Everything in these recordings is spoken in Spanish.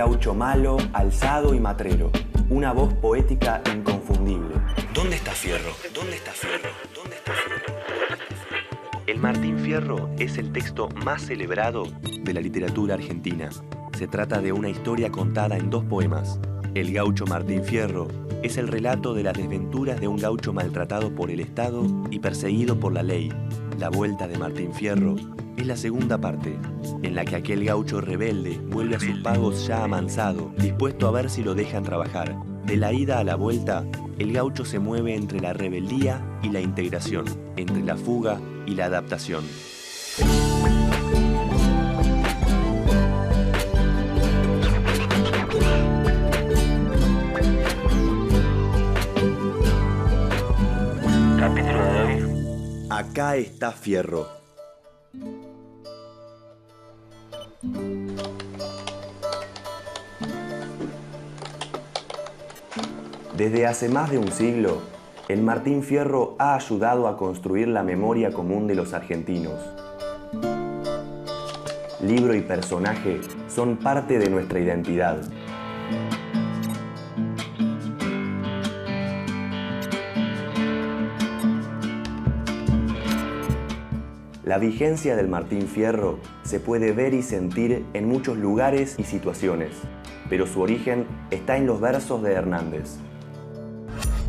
gaucho malo, alzado y matrero. Una voz poética inconfundible. ¿Dónde está Fierro? ¿Dónde está Fierro? ¿Dónde está Fierro? El Martín Fierro es el texto más celebrado de la literatura argentina. Se trata de una historia contada en 2 poemas. El gaucho Martín Fierro es el relato de las desventuras de un gaucho maltratado por el Estado y perseguido por la ley. La vuelta de Martín Fierro es la segunda parte, en la que aquel gaucho rebelde vuelve a sus pagos ya amansado, dispuesto a ver si lo dejan trabajar. De la ida a la vuelta, el gaucho se mueve entre la rebeldía y la integración, entre la fuga y la adaptación. Capítulo de hoy. Acá está Fierro. Desde hace más de un siglo, el Martín Fierro ha ayudado a construir la memoria común de los argentinos. Libro y personaje son parte de nuestra identidad. La vigencia del Martín Fierro se puede ver y sentir en muchos lugares y situaciones, pero su origen está en los versos de Hernández.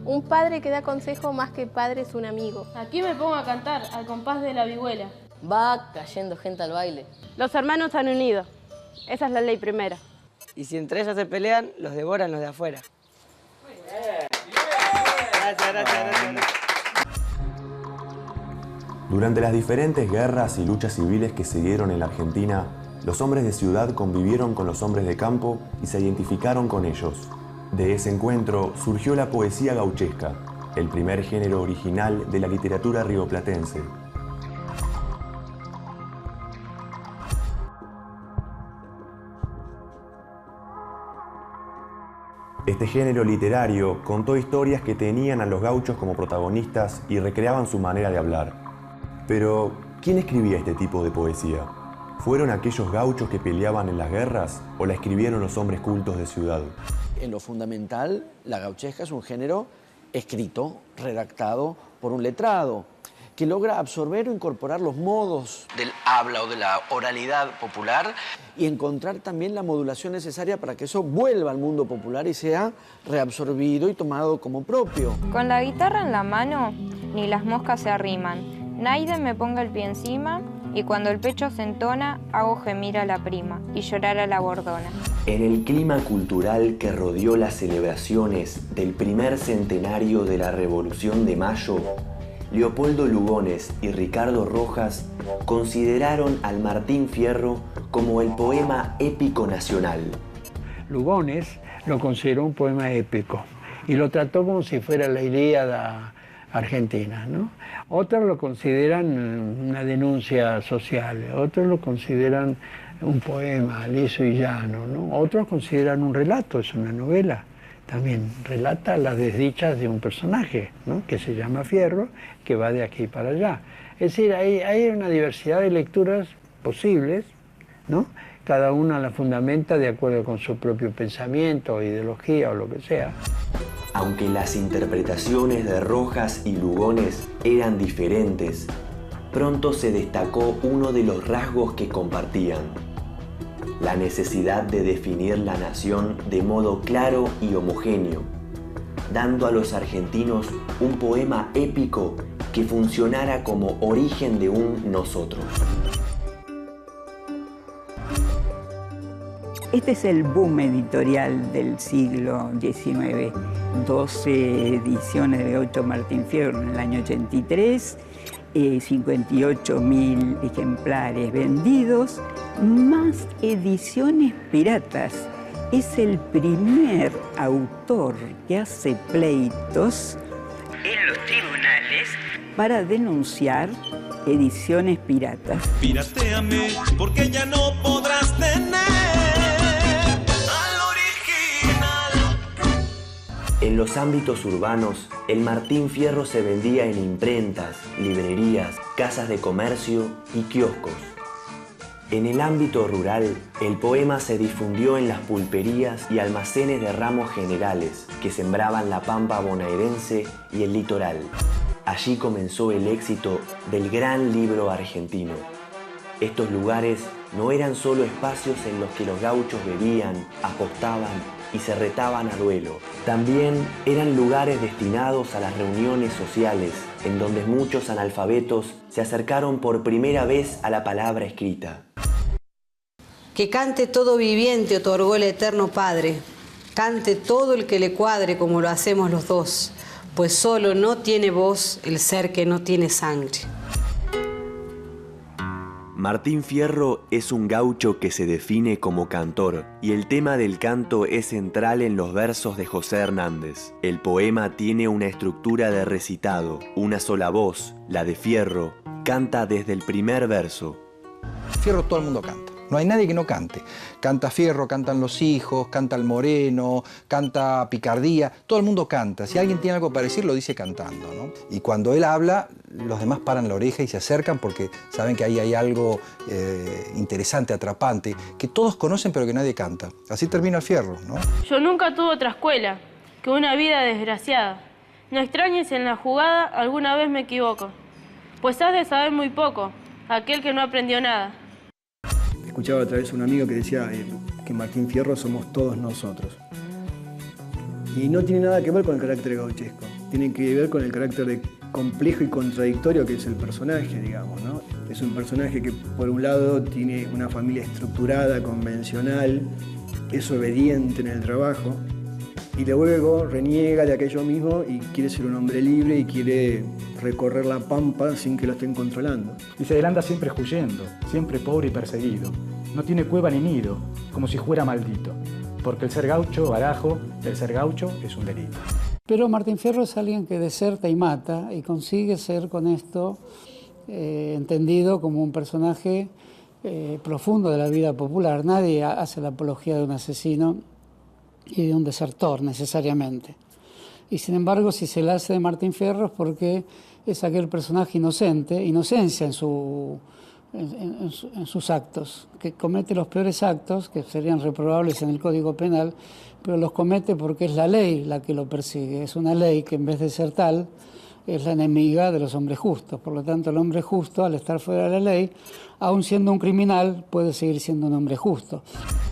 Un padre que da consejo más que padre es un amigo. Aquí me pongo a cantar al compás de la vihuela. Va cayendo gente al baile. Los hermanos han unido. Esa es la ley primera. Y si entre ellos se pelean, los devoran los de afuera. Muy bien. Gracias. Durante las diferentes guerras y luchas civiles que se dieron en la Argentina, los hombres de ciudad convivieron con los hombres de campo y se identificaron con ellos. De ese encuentro surgió la poesía gauchesca, el primer género original de la literatura rioplatense. Este género literario contó historias que tenían a los gauchos como protagonistas y recreaban su manera de hablar. Pero, ¿quién escribía este tipo de poesía? ¿Fueron aquellos gauchos que peleaban en las guerras o la escribieron los hombres cultos de ciudad? En lo fundamental, la gauchesca es un género escrito, redactado por un letrado, que logra absorber o incorporar los modos del habla o de la oralidad popular y encontrar también la modulación necesaria para que eso vuelva al mundo popular y sea reabsorbido y tomado como propio. Con la guitarra en la mano, ni las moscas se arriman. Naide me ponga el pie encima y cuando el pecho se entona, hago gemir a la prima y llorar a la bordona. En el clima cultural que rodeó las celebraciones del primer centenario de la Revolución de Mayo, Leopoldo Lugones y Ricardo Rojas consideraron al Martín Fierro como el poema épico nacional. Lugones lo consideró un poema épico y lo trató como si fuera la Ilíada argentina, ¿no? Otros lo consideran una denuncia social, otros lo consideran un poema liso y llano, ¿no? Otros consideran un relato, es una novela. También relata las desdichas de un personaje, ¿no? Que se llama Fierro, que va de aquí para allá. Es decir, hay una diversidad de lecturas posibles, ¿no? Cada una la fundamenta de acuerdo con su propio pensamiento, ideología o lo que sea. Aunque las interpretaciones de Rojas y Lugones eran diferentes, pronto se destacó uno de los rasgos que compartían: la necesidad de definir la nación de modo claro y homogéneo, dando a los argentinos un poema épico que funcionara como origen de un nosotros. Este es el boom editorial del siglo XIX. 12 ediciones de Gaucho Martín Fierro en el año 83, 58.000 ejemplares vendidos, más ediciones piratas. Es el primer autor que hace pleitos en los tribunales para denunciar ediciones piratas. Piratéame porque ya no podrás tener al original. En los ámbitos urbanos, el Martín Fierro se vendía en imprentas, librerías, casas de comercio y kioscos. En el ámbito rural, el poema se difundió en las pulperías y almacenes de ramos generales que sembraban la pampa bonaerense y el litoral. Allí comenzó el éxito del gran libro argentino. Estos lugares no eran solo espacios en los que los gauchos bebían, apostaban y se retaban a duelo. También eran lugares destinados a las reuniones sociales, en donde muchos analfabetos se acercaron por primera vez a la palabra escrita. Que cante todo viviente, otorgó el Eterno Padre. Cante todo el que le cuadre como lo hacemos los dos, pues solo no tiene voz el ser que no tiene sangre. Martín Fierro es un gaucho que se define como cantor, y el tema del canto es central en los versos de José Hernández. El poema tiene una estructura de recitado, una sola voz, la de Fierro, canta desde el primer verso. Fierro todo el mundo canta. No hay nadie que no cante. Canta Fierro, cantan los hijos, canta el Moreno, canta Picardía. Todo el mundo canta. Si alguien tiene algo para decir, lo dice cantando, ¿no? Y cuando él habla, los demás paran la oreja y se acercan porque saben que ahí hay algo interesante, atrapante, que todos conocen pero que nadie canta. Así termina el Fierro, ¿no? Yo nunca tuve otra escuela que una vida desgraciada. No extrañes en la jugada, alguna vez me equivoco. Pues has de saber muy poco, aquel que no aprendió nada. Escuchaba otra vez a un amigo que decía que Martín Fierro somos todos nosotros. Y no tiene nada que ver con el carácter gauchesco, tiene que ver con el carácter complejo y contradictorio que es el personaje, digamos, ¿no? Es un personaje que por un lado tiene una familia estructurada, convencional, es obediente en el trabajo, y luego reniega de aquello mismo y quiere ser un hombre libre y quiere recorrer la pampa sin que lo estén controlando. Y se adelanta siempre huyendo, siempre pobre y perseguido. No tiene cueva ni nido, como si fuera maldito. Porque el ser gaucho, barajo, el ser gaucho es un delito. Pero Martín Fierro es alguien que deserta y mata y consigue ser con esto entendido como un personaje profundo de la vida popular. Nadie hace la apología de un asesino y de un desertor necesariamente. Y sin embargo, si se la hace de Martín Fierro es porque es aquel personaje inocente, inocencia en sus actos, que comete los peores actos, que serían reprobables en el Código Penal, pero los comete porque es la ley la que lo persigue. Es una ley que en vez de ser tal, es la enemiga de los hombres justos. Por lo tanto, el hombre justo, al estar fuera de la ley, aun siendo un criminal, puede seguir siendo un hombre justo.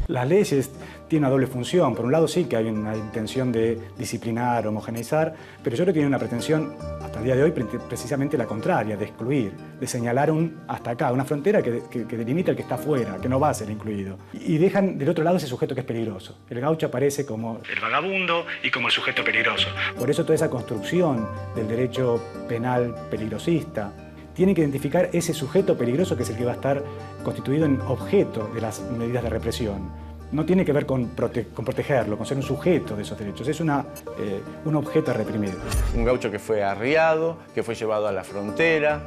Las leyes tienen una doble función. Por un lado sí que hay una intención de disciplinar, homogeneizar, pero yo creo que tiene una pretensión, hasta el día de hoy, precisamente la contraria, de excluir, de señalar un hasta acá, una frontera que delimita el que está afuera, que no va a ser incluido. Y dejan del otro lado ese sujeto que es peligroso. El gaucho aparece como el vagabundo y como el sujeto peligroso. Por eso toda esa construcción del derecho penal peligrosista tiene que identificar ese sujeto peligroso que es el que va a estar constituido en objeto de las medidas de represión. No tiene que ver con protegerlo, con ser un sujeto de esos derechos, es un objeto a reprimir. Un gaucho que fue arriado, que fue llevado a la frontera,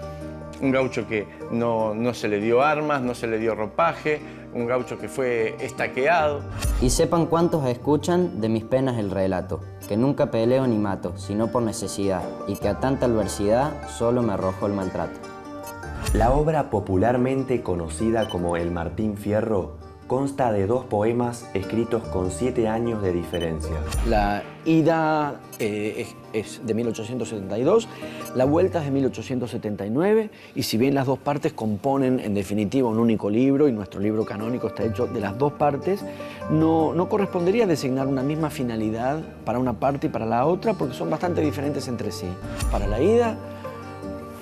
un gaucho que no se le dio armas, no se le dio ropaje, un gaucho que fue estaqueado. Y sepan cuántos escuchan de mis penas el relato, que nunca peleo ni mato, sino por necesidad, y que a tanta adversidad solo me arrojó el maltrato. La obra popularmente conocida como El Martín Fierro consta de 2 poemas escritos con 7 años de diferencia. La ida es de 1872, la vuelta es de 1879, y si bien las 2 partes componen en definitiva un único libro, y nuestro libro canónico está hecho de las 2 partes, no correspondería designar una misma finalidad para una parte y para la otra, porque son bastante diferentes entre sí. Para la ida,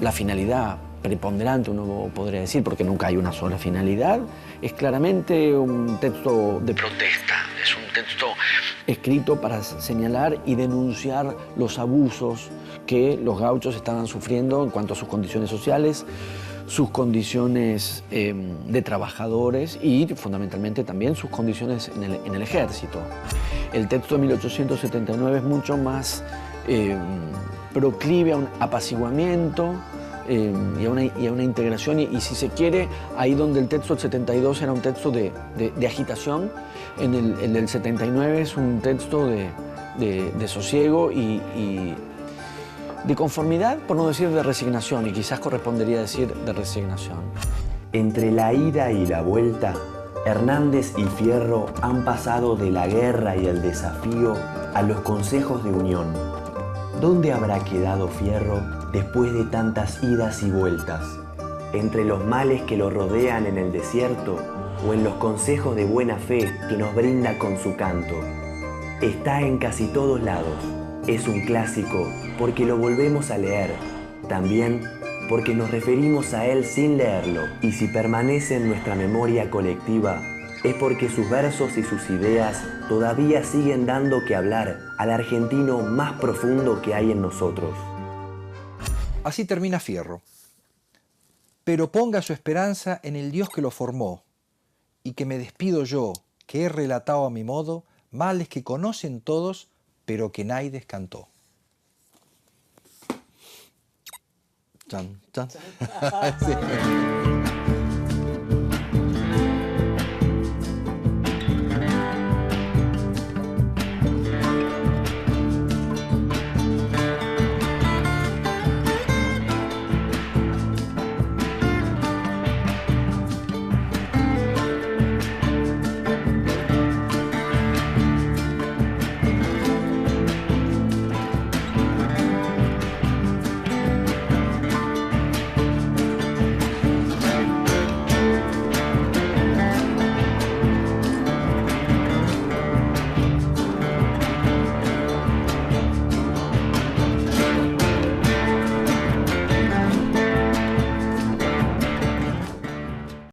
la finalidad preponderante, uno podría decir, porque nunca hay una sola finalidad, es claramente un texto de protesta, es un texto escrito para señalar y denunciar los abusos que los gauchos estaban sufriendo en cuanto a sus condiciones sociales, sus condiciones de trabajadores y fundamentalmente también sus condiciones en el ejército. El texto de 1879 es mucho más proclive a un apaciguamiento y a una integración, y si se quiere, ahí donde el texto del 72 era un texto de agitación, el del 79 es un texto de sosiego y de conformidad, por no decir de resignación, y quizás correspondería decir de resignación. Entre la ida y la vuelta, Hernández y Fierro han pasado de la guerra y el desafío a los consejos de unión. ¿Dónde habrá quedado Fierro después de tantas idas y vueltas? ¿Entre los males que lo rodean en el desierto o en los consejos de buena fe que nos brinda con su canto? Está en casi todos lados. Es un clásico porque lo volvemos a leer. También porque nos referimos a él sin leerlo. Y si permanece en nuestra memoria colectiva, es porque sus versos y sus ideas todavía siguen dando que hablar al argentino más profundo que hay en nosotros. Así termina Fierro. Pero ponga su esperanza en el Dios que lo formó, y que me despido yo, que he relatado a mi modo males que conocen todos, pero que Naides cantó. Chan, chan. Sí.